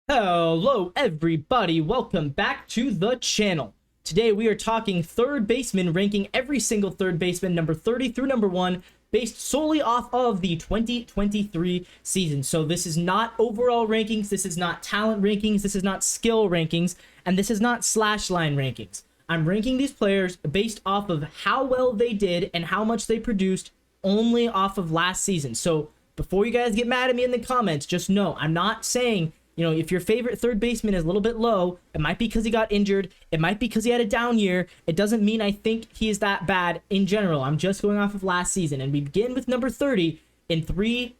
Hello everybody, welcome back to the channel. Today we are talking third baseman, ranking every single third baseman number 30 through number 1 based solely off of the 2023 season. So this is not overall rankings, this is not talent rankings, this is not skill rankings, and this is not slash line rankings. I'm ranking these players based off of how well they did and how much they produced only off of last season. So before you guys get mad at me in the comments, just know I'm not saying, if your favorite third baseman is a little bit low, it might be because he got injured. It might be because he had a down year. It doesn't mean I think he is that bad in general. I'm just going off of last season. And we begin with number 30 in 3,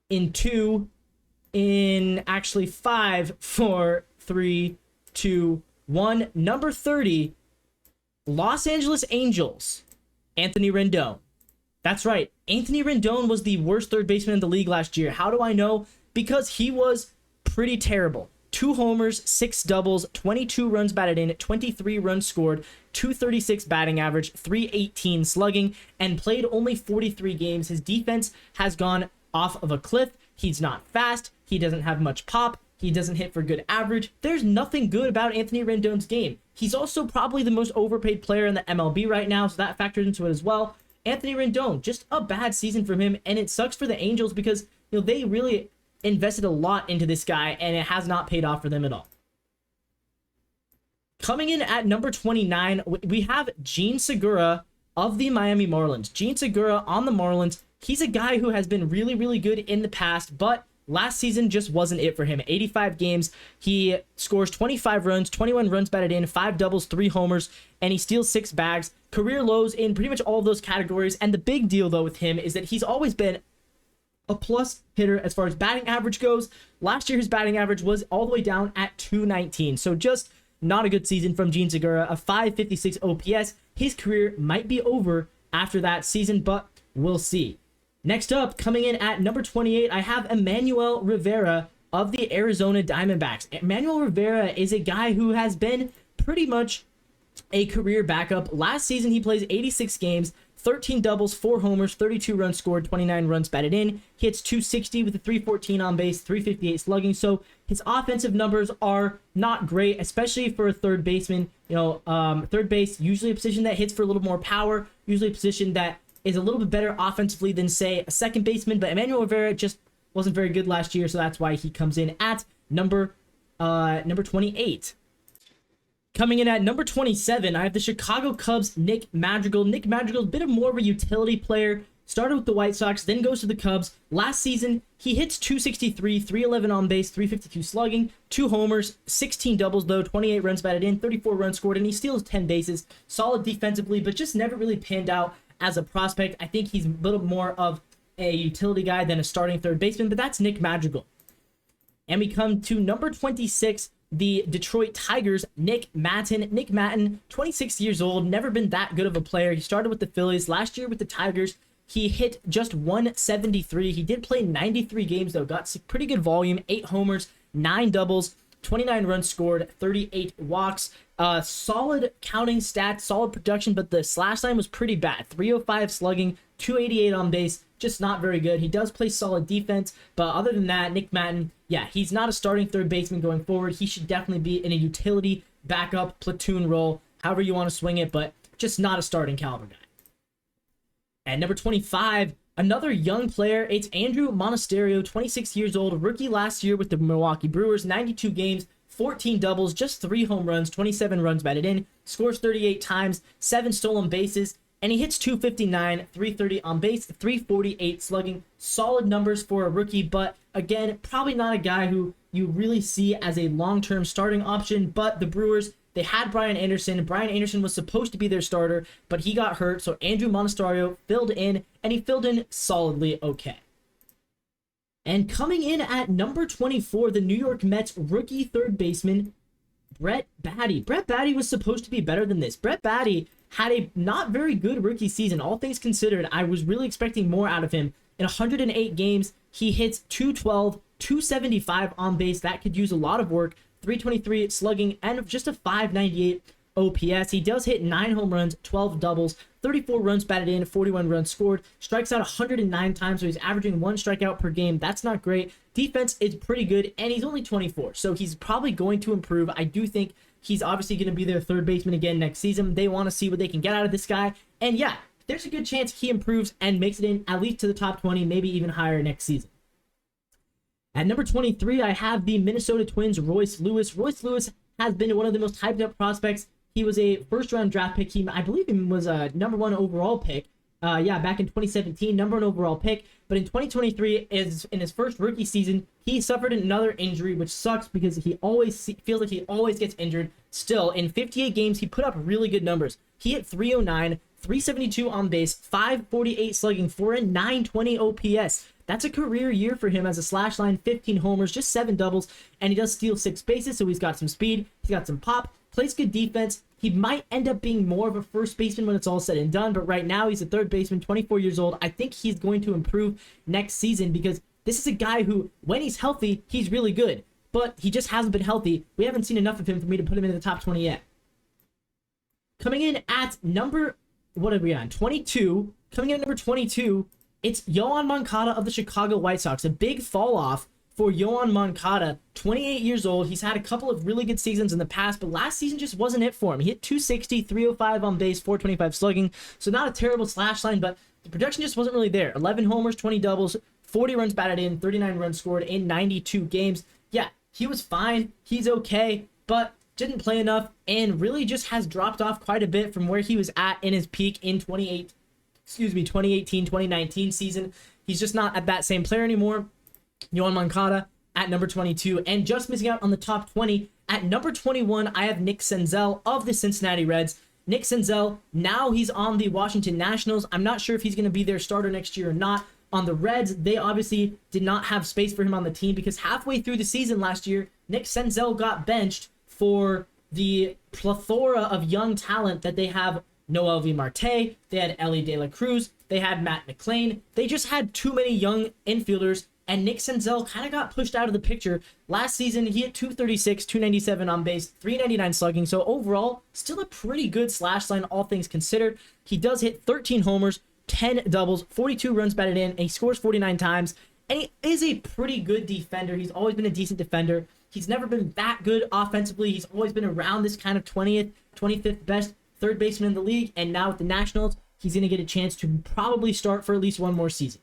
in 2, in actually 5, 4, 3, 2, 1. Number 30, Los Angeles Angels, Anthony Rendon. That's right. Anthony Rendon was the worst third baseman in the league last year. How do I know? Because he was pretty terrible. 2 homers, 6 doubles, 22 runs batted in, 23 runs scored, 236 batting average, 318 slugging, and played only 43 games. His defense has gone off of a cliff. He's not fast. He doesn't have much pop. He doesn't hit for good average. There's nothing good about Anthony Rendon's game. He's also probably the most overpaid player in the MLB right now, so that factors into it as well. Anthony Rendon, just a bad season from him, and it sucks for the Angels because they really invested a lot into this guy, and it has not paid off for them at all. Coming in at number 29, we have Jean Segura of the Miami Marlins. Jean Segura on the Marlins, he's a guy who has been really, really good in the past, but last season just wasn't it for him. 85 games, he scores 25 runs, 21 runs batted in, 5 doubles, 3 homers, and he steals 6 bags. Career lows in pretty much all of those categories, and the big deal, though, with him is that he's always been a plus hitter as far as batting average goes. Last year, his batting average was all the way down at 219. So just not a good season from Jean Segura. A 556 OPS. His career might be over after that season, but we'll see. Next up, coming in at number 28, I have Emmanuel Rivera of the Arizona Diamondbacks. Emmanuel Rivera is a guy who has been pretty much a career backup. Last season, he plays 86 games, 13 doubles, 4 homers, 32 runs scored, 29 runs batted in. He hits 260 with a 314 on base, 358 slugging. So his offensive numbers are not great, especially for a third baseman. Third base, usually a position that hits for a little more power, usually a position that is a little bit better offensively than, say, a second baseman. But Emmanuel Rivera just wasn't very good last year, so that's why he comes in at number 28. Coming in at number 27, I have the Chicago Cubs' Nick Madrigal. Nick Madrigal, a bit more of a utility player. Started with the White Sox, then goes to the Cubs. Last season, he hits 263, 311 on base, 352 slugging, 2 homers, 16 doubles, though, 28 runs batted in, 34 runs scored, and he steals 10 bases. Solid defensively, but just never really panned out as a prospect. I think he's a little more of a utility guy than a starting third baseman, but that's Nick Madrigal. And we come to number 26, the Detroit Tigers, Nick Maton. Nick Maton, 26 years old, never been that good of a player. He started with the Phillies. Last year with the Tigers, he hit just 173. He did play 93 games, though. Got pretty good volume, 8 homers, 9 doubles, 29 runs scored, 38 walks. Solid counting stats, solid production, but the slash line was pretty bad. 305 slugging, 288 on base, just not very good. He does play solid defense, but other than that, Nick Maton, yeah, he's not a starting third baseman going forward. He should definitely be in a utility backup platoon role, however you want to swing it, but just not a starting caliber guy. At number 25, another young player, it's Andrew Monasterio, 26 years old, rookie last year with the Milwaukee Brewers, 92 games, 14 doubles, just 3 home runs, 27 runs batted in, scores 38 times, 7 stolen bases, and he hits 259, 330 on base, 348 slugging. Solid numbers for a rookie, but again, probably not a guy who you really see as a long-term starting option. But the Brewers, they had Brian Anderson. Brian Anderson was supposed to be their starter, but he got hurt, so Andrew Monasterio filled in, and he filled in solidly okay. And coming in at number 24, the New York Mets rookie third baseman, Brett Baty. Brett Baty was supposed to be better than this. Brett Baty had a not very good rookie season. All things considered, I was really expecting more out of him. In 108 games, he hits 212, 275 on base. That could use a lot of work. 323 slugging, and just a 598 OPS. He does hit 9 home runs, 12 doubles, 34 runs batted in, 41 runs scored, strikes out 109 times, so he's averaging 1 strikeout per game. That's not great. Defense is pretty good, and he's only 24, so he's probably going to improve. I do think he's obviously going to be their third baseman again next season. They want to see what they can get out of this guy, and yeah, there's a good chance he improves and makes it in at least to the top 20, maybe even higher next season. At number 23, I have the Minnesota Twins' Royce Lewis. Royce Lewis has been one of the most hyped up prospects. He was a first-round draft pick. I believe he was a number 1 overall pick. Back in 2017, number 1 overall pick. But in 2023, in his first rookie season, he suffered another injury, which sucks because he always feels like he always gets injured. Still, in 58 games, he put up really good numbers. He hit 309, 372 on base, 548 slugging for a 920 OPS. That's a career year for him as a slash line, 15 homers, just 7 doubles, and he does steal 6 bases, so he's got some speed, he's got some pop, plays good defense. He might end up being more of a first baseman when it's all said and done, but right now he's a third baseman, 24 years old. I think he's going to improve next season because this is a guy who, when he's healthy, he's really good, but he just hasn't been healthy. We haven't seen enough of him for me to put him into the top 20 yet. Coming in at number, 22, coming in at number 22, it's Yoan Moncada of the Chicago White Sox. A big fall off for Yoan Moncada, 28 years old. He's had a couple of really good seasons in the past, but last season just wasn't it for him. He hit 260, 305 on base, 425 slugging, so not a terrible slash line, but the production just wasn't really there. 11 homers, 20 doubles, 40 runs batted in, 39 runs scored in 92 games. Yeah, he was fine. He's okay, but didn't play enough and really just has dropped off quite a bit from where he was at in his peak in 2018-2019 season. He's just not at that same player anymore. Yoan Moncada at number 22, and just missing out on the top 20. At number 21, I have Nick Senzel of the Cincinnati Reds. Nick Senzel, now he's on the Washington Nationals. I'm not sure if he's going to be their starter next year or not. On the Reds, they obviously did not have space for him on the team because halfway through the season last year, Nick Senzel got benched for the plethora of young talent that they have. Noel V. Marte, they had Ellie De La Cruz, they had Matt McClain. They just had too many young infielders, and Nick Senzel kind of got pushed out of the picture. Last season, he hit 236, 297 on base, 399 slugging, so overall, still a pretty good slash line, all things considered. He does hit 13 homers, 10 doubles, 42 runs batted in, and he scores 49 times, and he is a pretty good defender. He's always been a decent defender. He's never been that good offensively. He's always been around this kind of 20th, 25th best third baseman in the league, and now with the Nationals, he's going to get a chance to probably start for at least one more season.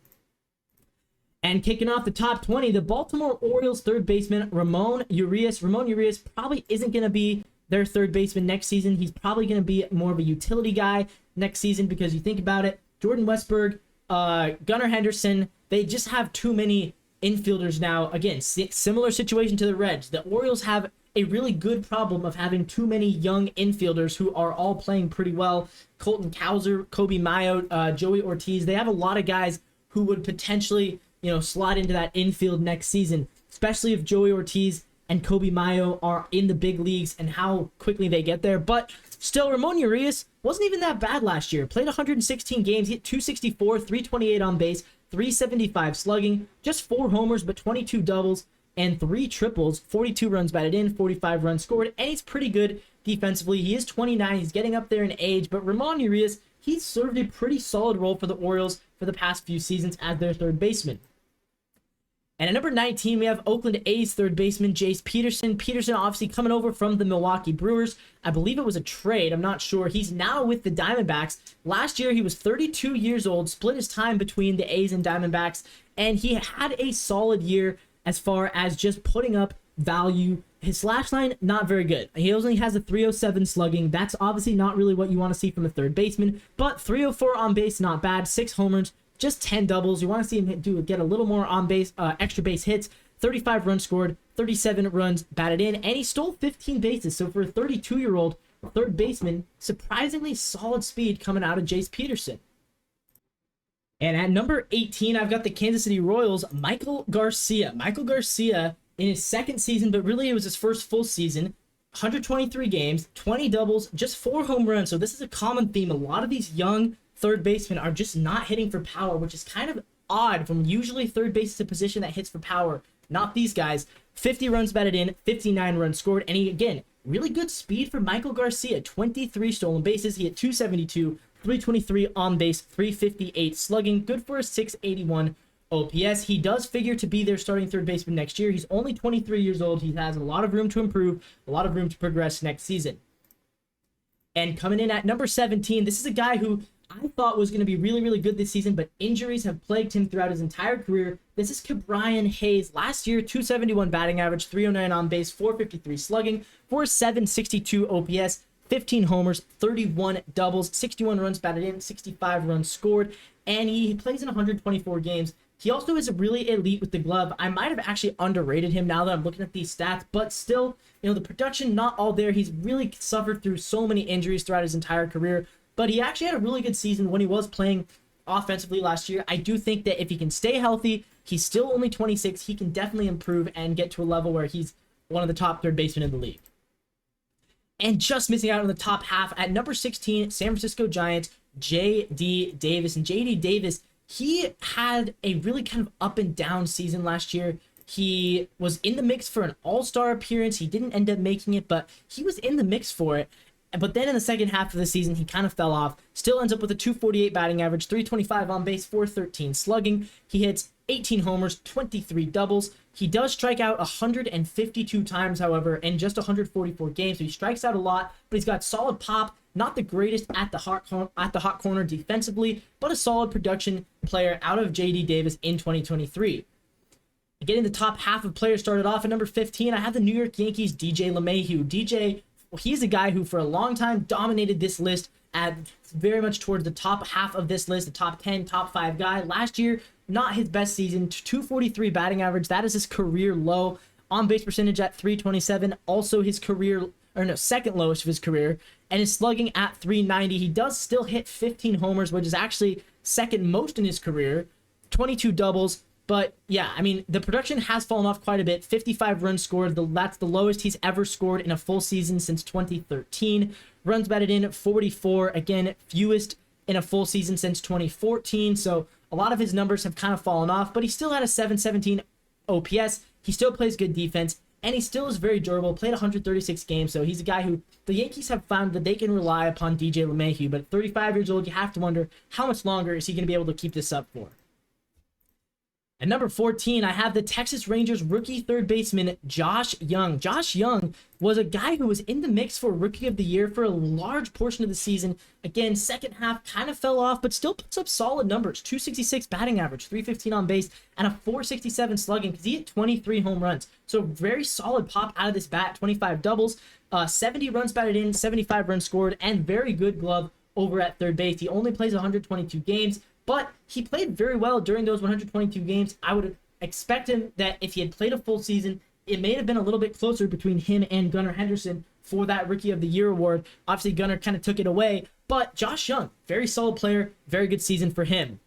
And kicking off the top 20, the Baltimore Orioles third baseman, Ramon Urias. Ramon Urias probably isn't going to be their third baseman next season. He's probably going to be more of a utility guy next season because you think about it, Jordan Westburg, Gunnar Henderson, they just have too many infielders now. Again, similar situation to the Reds. The Orioles have a really good problem of having too many young infielders who are all playing pretty well. Colton Cowser, Kobe Mayo, Joey Ortiz. They have a lot of guys who would potentially, slot into that infield next season, especially if Joey Ortiz and Kobe Mayo are in the big leagues and how quickly they get there. But still, Ramon Urias wasn't even that bad last year. Played 116 games, he hit 264, 328 on base, 375 slugging, just 4 homers, but 22 doubles, and 3 triples, 42 runs batted in, 45 runs scored, and he's pretty good defensively. He is 29, he's getting up there in age, but Ramon Urias, he's served a pretty solid role for the Orioles for the past few seasons as their third baseman. And at number 19, we have Oakland A's third baseman, Jace Peterson. Peterson obviously coming over from the Milwaukee Brewers. I believe it was a trade, I'm not sure. He's now with the Diamondbacks. Last year, he was 32 years old, split his time between the A's and Diamondbacks, and he had a solid year as far as just putting up value. His slash line, not very good. He only has a 307 slugging. That's obviously not really what you want to see from a third baseman, but 304 on base, not bad. 6 homers, just 10 doubles. You want to see him get a little more on base, extra base hits. 35 runs scored, 37 runs batted in, and he stole 15 bases. So for a 32-year-old third baseman, surprisingly solid speed coming out of Jace Peterson. And at number 18, I've got the Kansas City Royals, Michael Garcia. Michael Garcia in his second season, but really it was his first full season. 123 games, 20 doubles, just 4 home runs. So this is a common theme. A lot of these young third basemen are just not hitting for power, which is kind of odd from usually third base is a position that hits for power. Not these guys. 50 runs batted in, 59 runs scored, and he, again, really good speed for Michael Garcia. 23 stolen bases. He had 272, 323 on base, 358 slugging, good for a 681 OPS. He does figure to be their starting third baseman next year. He's only 23 years old. He has a lot of room to improve, a lot of room to progress next season. And coming in at number 17, this is a guy who I thought was going to be really, really good this season, but injuries have plagued him throughout his entire career. This is Ke'Bryan Hayes. Last year, 271 batting average, 309 on base, 453 slugging, 762 OPS, 15 homers, 31 doubles, 61 runs batted in, 65 runs scored, and he plays in 124 games. He also is really elite with the glove. I might have actually underrated him now that I'm looking at these stats, but still, the production not all there. He's really suffered through so many injuries throughout his entire career, but he actually had a really good season when he was playing offensively last year. I do think that if he can stay healthy, he's still only 26, he can definitely improve and get to a level where he's one of the top third basemen in the league. And just missing out on the top half at number 16, San Francisco Giants, J.D. Davis. And J.D. Davis, he had a really kind of up and down season last year. He was in the mix for an all-star appearance. He didn't end up making it, but he was in the mix for it. But then in the second half of the season, he kind of fell off. Still ends up with a 248 batting average, 325 on base, 413 slugging. He hits 18 homers, 23 doubles. He does strike out 152 times, however, in just 144 games. So he strikes out a lot, but he's got solid pop. Not the greatest at the hot corner defensively, but a solid production player out of J.D. Davis in 2023. Getting the top half of players started off at number 15, I have the New York Yankees, DJ LeMahieu. DJ, well, he's a guy who for a long time dominated this list at very much towards the top half of this list, the top 10, top 5 guy. Last year, not his best season, 243 batting average. That is his career low. On base percentage at 327, also his second lowest of his career, and his slugging at 390. He does still hit 15 homers, which is actually second most in his career, 22 doubles. But yeah, I mean, the production has fallen off quite a bit. 55 runs scored. That's the lowest he's ever scored in a full season since 2013. Runs batted in 44. Again, fewest in a full season since 2014. So a lot of his numbers have kind of fallen off, but he still had a 717 OPS. He still plays good defense, and he still is very durable. Played 136 games, so he's a guy who the Yankees have found that they can rely upon DJ LeMahieu. But at 35 years old, you have to wonder how much longer is he going to be able to keep this up for. At number 14, I have the Texas Rangers rookie third baseman, Josh Young. Josh Young was a guy who was in the mix for Rookie of the Year for a large portion of the season. Again, second half kind of fell off, but still puts up solid numbers. 266 batting average, 315 on base, and a 467 slugging because he hit 23 home runs. So very solid pop out of this bat, 25 doubles, 70 runs batted in, 75 runs scored, and very good glove over at third base. He only plays 122 games. But he played very well during those 122 games. I would expect him that if he had played a full season, it may have been a little bit closer between him and Gunnar Henderson for that Rookie of the Year award. Obviously, Gunnar kind of took it away. But Josh Young, very solid player, very good season for him.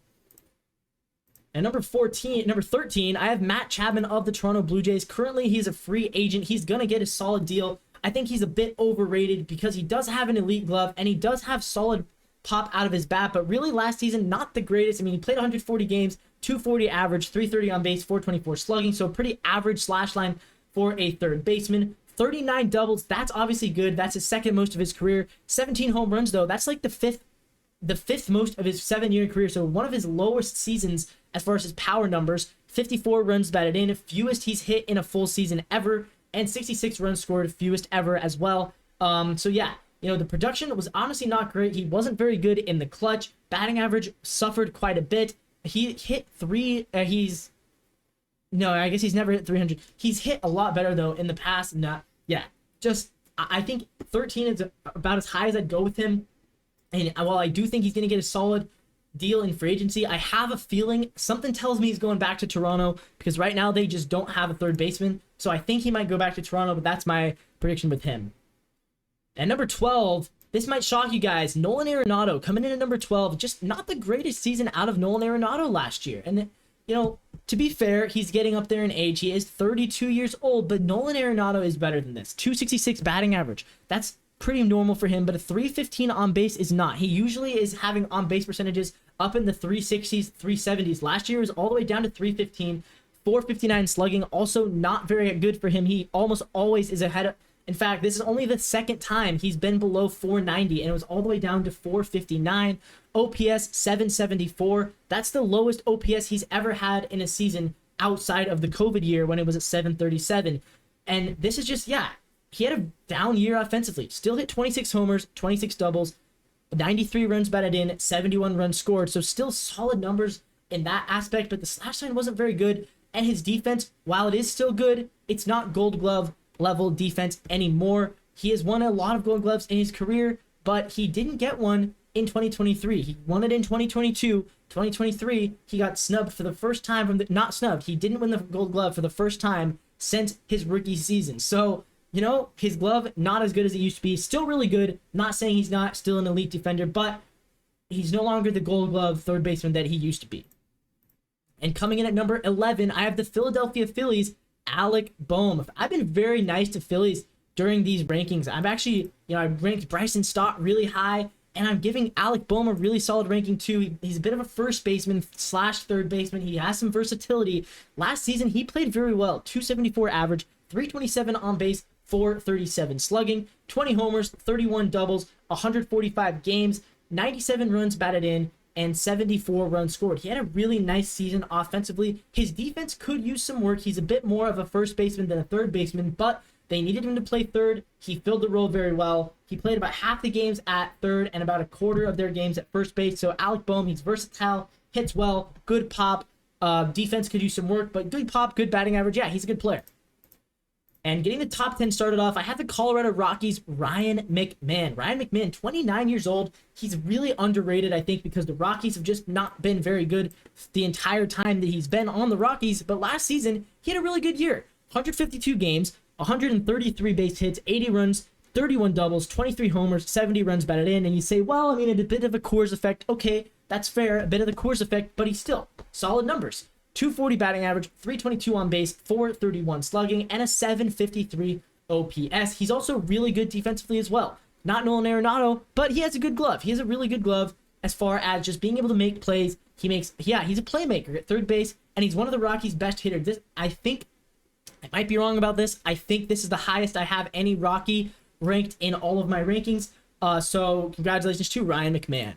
And number 13, I have Matt Chapman of the Toronto Blue Jays. Currently, he's a free agent. He's going to get a solid deal. I think he's a bit overrated because he does have an elite glove and he does have solid pop out of his bat, but really last season not the greatest. I mean, he played 140 games, 240 average, 330 on base, 424 slugging, so pretty average slash line for a third baseman. 39 doubles, that's obviously good. That's his second most of his career. 17 home runs though, that's like the fifth most of his 7-year career, so one of his lowest seasons as far as his power numbers. 54 runs batted in, fewest he's hit in a full season ever, and 66 runs scored, fewest ever as well. So yeah, the production was honestly not great. He wasn't very good in the clutch. Batting average suffered quite a bit. He hit I guess he's never hit 300. He's hit a lot better, though, in the past. I think 13 is about as high as I'd go with him. And while I do think he's going to get a solid deal in free agency, I have a feeling something tells me he's going back to Toronto because right now they just don't have a third baseman. So I think he might go back to Toronto, but that's my prediction with him. At number 12, this might shock you guys. Nolan Arenado coming in at number 12. Just not the greatest season out of Nolan Arenado last year. And, to be fair, he's getting up there in age. He is 32 years old, but Nolan Arenado is better than this. 266 batting average. That's pretty normal for him, but a 315 on base is not. He usually is having on base percentages up in the 360s, 370s. Last year was all the way down to 315. 459 slugging, also not very good for him. He almost always is ahead In fact, this is only the second time he's been below 490, and it was all the way down to 459. OPS 774. That's the lowest OPS he's ever had in a season outside of the COVID year when it was at 737. And this is just, yeah, he had a down year offensively. Still hit 26 homers, 26 doubles, 93 runs batted in, 71 runs scored. So still solid numbers in that aspect, but the slash line wasn't very good. And his defense, while it is still good, it's not Gold Glove level defense anymore. He has won a lot of Gold Gloves in his career, but he didn't get one in 2023. He won it in 2022. 2023, he got snubbed for the first time from the, not snubbed, he didn't win the Gold Glove for the first time since his rookie season. So, you know, his glove, not as good as it used to be. Still really good. Not saying he's not still an elite defender, but he's no longer the Gold Glove third baseman that he used to be. And coming in at number 11, I have the Philadelphia Phillies, Alec Bohm. I've been very nice to Phillies during these rankings. I've actually, I ranked Bryson Stott really high, and I'm giving Alec Bohm a really solid ranking too. He's a bit of a first baseman slash third baseman. He has some versatility. Last season, he played very well. 274 average, 327 on base, 437 slugging, 20 homers, 31 doubles, 145 games, 97 runs batted in, and 74 runs scored. He had a really nice season offensively. His defense could use some work. He's a bit more of a first baseman than a third baseman, but they needed him to play third. He filled the role very well. He played about half the games at third and about a quarter of their games at first base. So Alec Bohm, he's versatile, hits well, good pop. Defense could use some work, but good pop, good batting average. Yeah, he's a good player. And getting the top 10 started off, I have the Colorado Rockies' Ryan McMahon. Ryan McMahon, 29 years old. He's really underrated, I think, because the Rockies have just not been very good the entire time that he's been on the Rockies. But last season, he had a really good year. 152 games, 133 base hits, 80 runs, 31 doubles, 23 homers, 70 runs batted in. And you say, well, I mean, a bit of a Coors effect. Okay, that's fair, a bit of the Coors effect, but he's still solid numbers. 240 batting average, 322 on base, 431 slugging, and a 753 OPS. He's also really good defensively as well. Not Nolan Arenado, but he has a good glove. He has a really good glove as far as just being able to make plays. He's a playmaker at third base, and he's one of the Rockies' best hitters. I think, I might be wrong about this, I think this is the highest I have any Rocky ranked in all of my rankings. So congratulations to Ryan McMahon.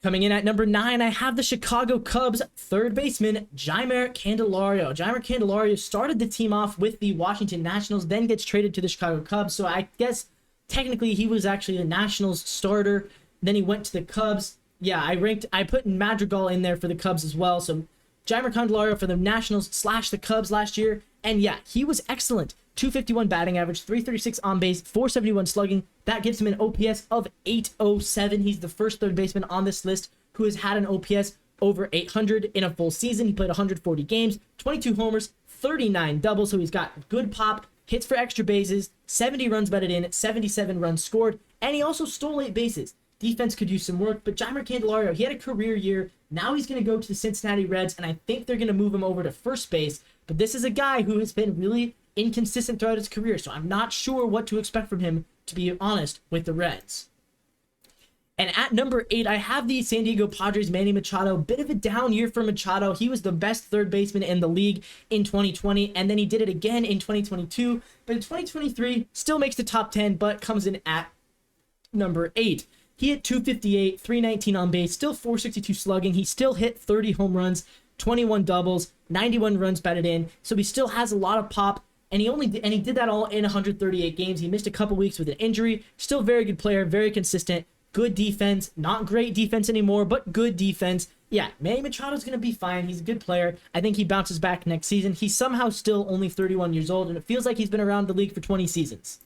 Coming in at number 9, I have the Chicago Cubs third baseman, Jeimer Candelario. Jeimer Candelario started the team off with the Washington Nationals, then gets traded to the Chicago Cubs. So I guess technically he was actually the Nationals starter. Then he went to the Cubs. Yeah, I put Madrigal in there for the Cubs as well. So Jeimer Candelario for the Nationals / the Cubs last year. And yeah, he was excellent. 251 batting average, 336 on base, 471 slugging. That gives him an OPS of 807. He's the first third baseman on this list who has had an OPS over 800 in a full season. He played 140 games, 22 homers, 39 doubles. So he's got good pop, hits for extra bases, 70 runs batted in, 77 runs scored, and he also stole 8 bases. Defense could use some work, but Jeimer Candelario, he had a career year. Now he's going to go to the Cincinnati Reds, and I think they're going to move him over to first base. But this is a guy who has been really inconsistent throughout his career, so I'm not sure what to expect from him, to be honest, with the Reds. And at number 8, I have the San Diego Padres' Manny Machado. Bit of a down year for Machado. He was the best third baseman in the league in 2020, and then he did it again in 2022. But in 2023, still makes the top 10, but comes in at number 8. He hit 258, 319 on base, still 462 slugging. He still hit 30 home runs, 21 doubles, 91 runs batted in. So he still has a lot of pop. And he did that all in 138 games. He missed a couple weeks with an injury. Still very good player, very consistent, good defense. Not great defense anymore, but good defense. Yeah, Manny Machado's going to be fine. He's a good player. I think he bounces back next season. He's somehow still only 31 years old, and it feels like he's been around the league for 20 seasons.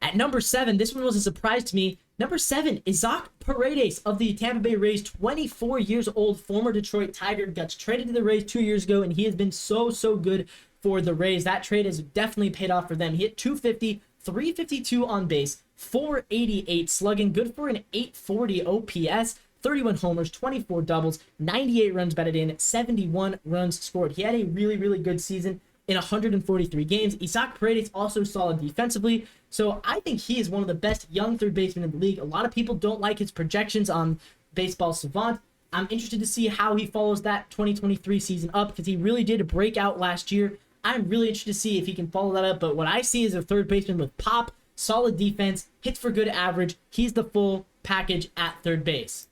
At number 7, this one was a surprise to me. Number 7, Isaac Paredes of the Tampa Bay Rays, 24 years old, former Detroit Tiger, got traded to the Rays 2 years ago, and he has been so good for the Rays. That trade has definitely paid off for them. He hit 250, 352 on base, 488 slugging, good for an 840 OPS, 31 homers, 24 doubles, 98 runs batted in, 71 runs scored. He had a really good season in 143 games. Isaac Paredes also solid defensively, so I think he is one of the best young third basemen in the league. A lot of people don't like his projections on Baseball Savant. I'm interested to see how he follows that 2023 season up, because he really did break out last year. I'm really interested to see if he can follow that up. But what I see is a third baseman with pop, solid defense, hits for good average. He's the full package at third base.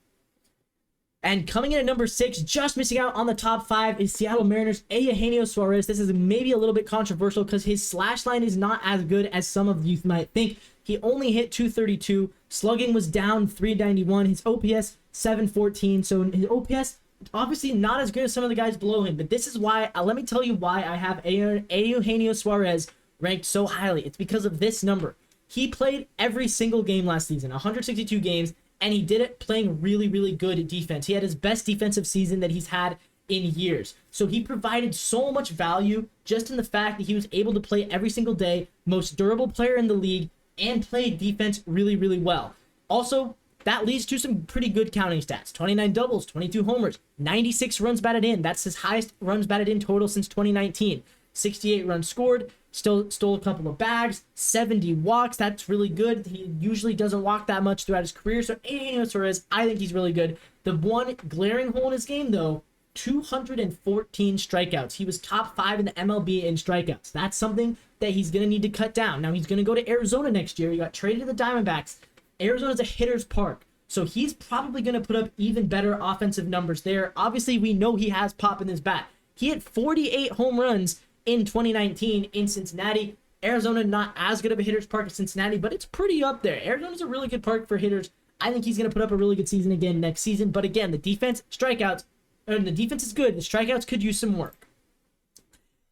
And coming in at number 6, just missing out on the top 5, is Seattle Mariners' Eugenio Suarez. This is maybe a little bit controversial because his slash line is not as good as some of you might think. He only hit 232. Slugging was down 391. His OPS 714. So his OPS obviously not as good as some of the guys below him. But this is why, let me tell you why I have Eugenio Suarez ranked so highly. It's because of this number. He played every single game last season, 162 games. And he did it playing really, really good defense. He had his best defensive season that he's had in years. So he provided so much value just in the fact that he was able to play every single day, most durable player in the league, and play defense really, really well. Also, that leads to some pretty good counting stats. 29 doubles, 22 homers, 96 runs batted in. That's his highest runs batted in total since 2019. 68 runs scored, still stole a couple of bags, 70 walks. That's really good. He usually doesn't walk that much throughout his career. So Eugenio Suarez, I think he's really good. The one glaring hole in his game, though, 214 strikeouts. He was top 5 in the MLB in strikeouts. That's something that he's going to need to cut down. Now, he's going to go to Arizona next year. He got traded to the Diamondbacks. Arizona's a hitter's park. So he's probably going to put up even better offensive numbers there. Obviously, we know he has pop in his bat. He hit 48 home runs in 2019 in Cincinnati. Arizona, not as good of a hitter's park as Cincinnati, but it's pretty up there. Arizona's a really good park for hitters. I think he's going to put up a really good season again next season. But again, the defense, strikeouts, and the defense is good. The strikeouts could use some work.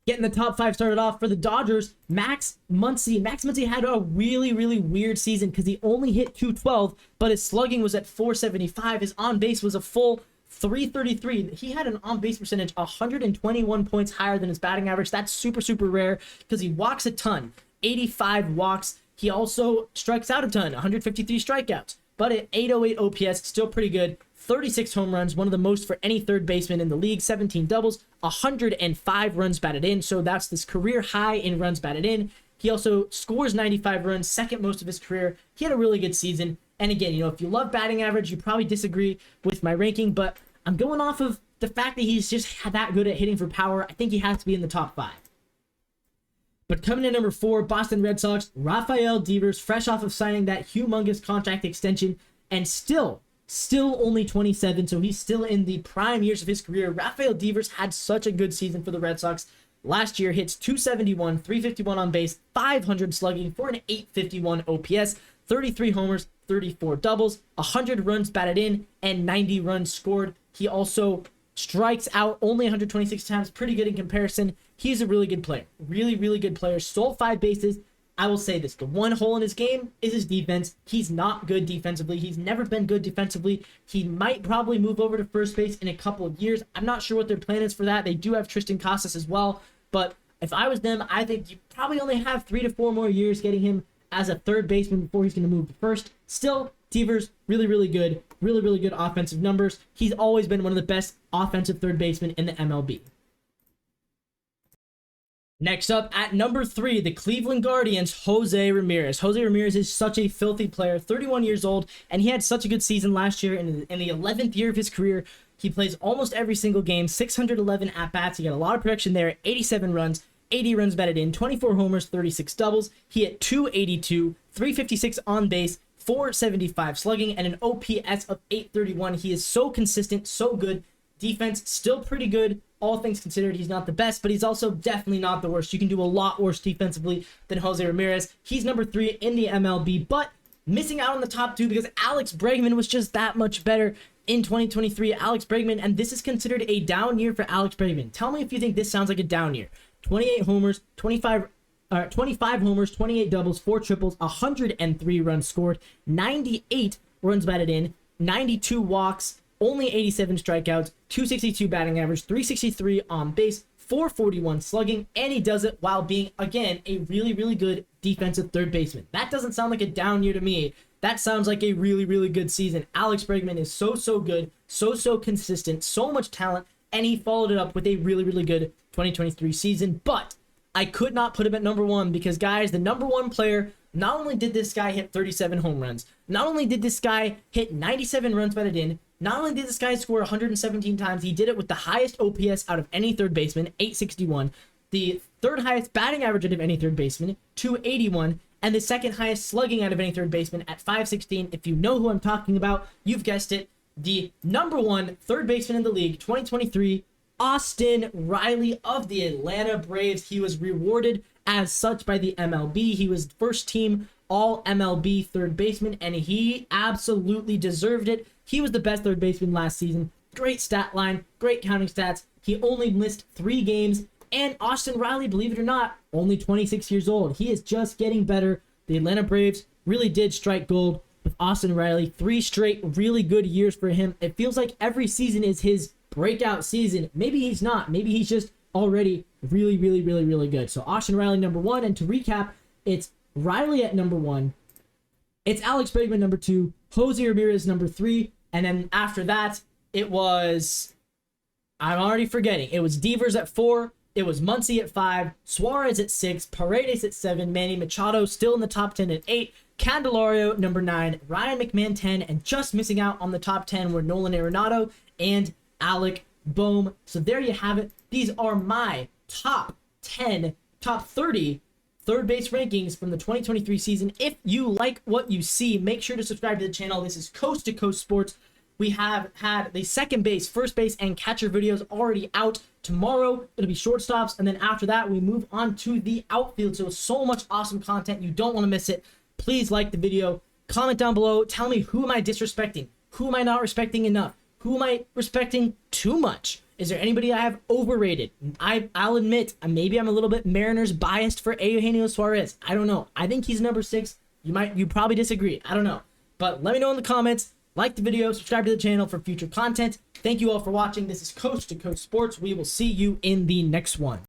Getting the top 5 started off for the Dodgers, Max Muncy. Max Muncy had a really, really weird season because he only hit 212, but his slugging was at 475. His on-base was a full 333. He had an on-base percentage 121 points higher than his batting average. That's super, super rare because he walks a ton. 85 walks. He also strikes out a ton, 153 strikeouts. But at 808 OPS, still pretty good. 36 home runs, one of the most for any third baseman in the league. 17 doubles, 105 runs batted in. So that's this career high in runs batted in. He also scores 95 runs, second most of his career. He had a really good season. And again, if you love batting average, you probably disagree with my ranking, but I'm going off of the fact that he's just that good at hitting for power. I think he has to be in the top 5. But coming in number 4, Boston Red Sox, Rafael Devers, fresh off of signing that humongous contract extension, and still only 27, so he's still in the prime years of his career. Rafael Devers had such a good season for the Red Sox. Last year, hits 271, 351 on base, 500 slugging for an 851 OPS, 33 homers, 34 doubles, 100 runs batted in, and 90 runs scored. He also strikes out only 126 times. Pretty good in comparison. He's a really good player. Really, really good player. Stole 5 bases. I will say this. The one hole in his game is his defense. He's not good defensively. He's never been good defensively. He might probably move over to first base in a couple of years. I'm not sure what their plan is for that. They do have Tristan Casas as well. But if I was them, I think you probably only have 3 to 4 more years getting him as a third baseman before he's going to move to first. Still, Devers, really, really good. Really, really good offensive numbers. He's always been one of the best offensive third basemen in the MLB. Next up, at number 3, the Cleveland Guardians, Jose Ramirez. Jose Ramirez is such a filthy player, 31 years old, and he had such a good season last year. In the 11th year of his career, he plays almost every single game, 611 at-bats. He got a lot of production there, 87 runs, 80 runs batted in, 24 homers, 36 doubles. He hit 282, 356 on base, 475 slugging, and an OPS of 831. He is so consistent, so good. Defense, still pretty good. All things considered, he's not the best, but he's also definitely not the worst. You can do a lot worse defensively than Jose Ramirez. He's number 3 in the MLB, but missing out on the top 2 because Alex Bregman was just that much better in 2023. Alex Bregman, and this is considered a down year for Alex Bregman. Tell me if you think this sounds like a down year. 28 homers, 25 homers, 28 doubles, 4 triples, 103 runs scored, 98 runs batted in, 92 walks, only 87 strikeouts, 262 batting average, 363 on base, 441 slugging, and he does it while being, again, a really, really good defensive third baseman. That doesn't sound like a down year to me. That sounds like a really, really good season. Alex Bregman is so good, so consistent, so much talent, and he followed it up with a really, really good 2023 season. But I could not put him at number 1 because, guys, the number 1 player, not only did this guy hit 37 home runs, not only did this guy hit 97 runs batted in, not only did this guy score 117 times, he did it with the highest OPS out of any third baseman, 861, the third highest batting average out of any third baseman, 281, and the second highest slugging out of any third baseman at 516. If you know who I'm talking about, you've guessed it. The number one third baseman in the league, 2023, Austin Riley of the Atlanta Braves. He was rewarded as such by the MLB. He was first team all MLB third baseman, and he absolutely deserved it. He was the best third baseman last season. Great stat line, great counting stats. He only missed 3 games. And Austin Riley, believe it or not, only 26 years old. He is just getting better. The Atlanta Braves really did strike gold with Austin Riley. 3 straight really good years for him. It feels like every season is his breakout season. Maybe he's not. Maybe he's just already really, really, really, really good. So Austin Riley, number 1. And to recap, it's Riley at number 1. It's Alex Bregman, number 2. Jose Ramirez, number 3. And then after that, it was... I'm already forgetting. It was Devers at 4. It was Muncy at 5, Suarez at 6, Paredes at 7, Manny Machado still in the top 10 at 8, Candelario number 9, Ryan McMahon 10, and just missing out on the top 10 were Nolan Arenado and Alec Boehm. So there you have it. These are my top 30 third base rankings from the 2023 season. If you like what you see, make sure to subscribe to the channel. This is Coast to Coast Sports. We have had the second base, first base, and catcher videos already out. Tomorrow, it'll be shortstops, and then after that, we move on to the outfield. So much awesome content. You don't want to miss it. Please like the video. Comment down below. Tell me, who am I disrespecting? Who am I not respecting enough? Who am I respecting too much? Is there anybody I have overrated? I'll admit, maybe I'm a little bit Mariners biased for Eugenio Suarez. I don't know. I think he's number 6. You probably disagree. I don't know. But let me know in the comments. Like the video, subscribe to the channel for future content. Thank you all for watching. This is Coast to Coast Sports. We will see you in the next one.